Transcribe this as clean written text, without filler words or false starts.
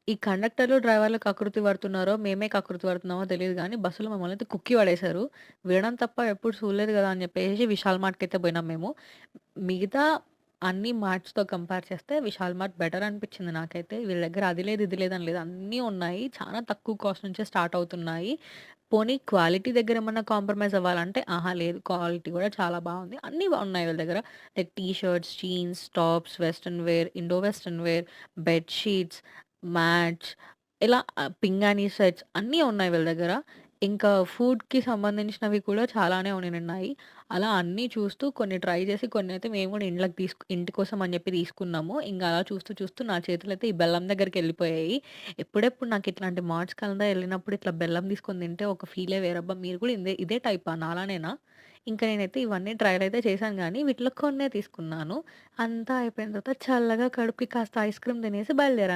ఈ కండక్టర్లు, డ్రైవర్లు కకృతి పడుతున్నారో, మేమే కకృతి పడుతున్నామో తెలీదు గానీ, బస్సులో మమ్మల్నయితే కుక్కి పడేశారు. వినడం తప్ప ఎప్పుడు చూడలేదు గదా! అని జెప్పేసి విశాల్ మార్ట్‌కయితే పోయినాం మేము. మిగతా అన్ని మార్ట్స్‌తో కంపేర్ చేస్తే విశాల్ మార్ట్ బెటర్ అనిపిచ్చింది నాకైతే. వీళ్ళ దగ్గర అది లేదు, ఇది లేదని లేదు. అన్నీ ఉన్నాయి. చాలా తక్కువ కాస్ట్ నుంచే స్టార్ట్ అవుతున్నాయి. పోనీ క్వాలిటీ దగ్గరేమన్నా కాంప్రమైజ్ అవ్వాలంటే, ఆహా! లేదు. క్వాలిటీ గూడా చాలా బావుంది. అన్నీ బావున్నాయి వీళ్ళ దగ్గర. Like T shirts, jeans, tops, western wear, Indo western wear, bed sheets, mats ఇలా పింగాణీ సెట్స్ అన్నీ ఉన్నాయి వీళ్ళ దగ్గర. ఇంకా ఫుడ్‌కి సంబంధించినవి కూడా చాలానే ఉన్నాయి. అలా అన్నీ చూస్తూ కొన్ని ట్రై చేసి కొన్నయితే మేము గూడా ఇంటి కోసం అని జెప్పి తీసుకున్నాము. ఇంగ అలా చూస్తూ చూస్తూ నా చేతులయితే ఈ బెల్లం దగ్గరికెళ్ళిపోయాయి. ఎప్పుడెప్పుడు నాకిట్లాంటి మార్ట్స్‌కల్లా ఎళ్ళినప్పుడు ఇట్లా బెల్లం తీసుకొని తింటే ఒక ఫీలే వేరబ్బా! మీరు కూడా ఇదే టైపా నాలానేనా? ఇంక నేనైతే ఇవన్నీ ట్రైల్ అయితే చేశాను గానీ, వీటిలో కొన్నే తీసుకున్నాను. అంతా అయిపోయిన తర్వాత చల్లగా కడుపుకి కాస్త ఐస్ క్రీమ్ తినేసి బయలుదేరాను.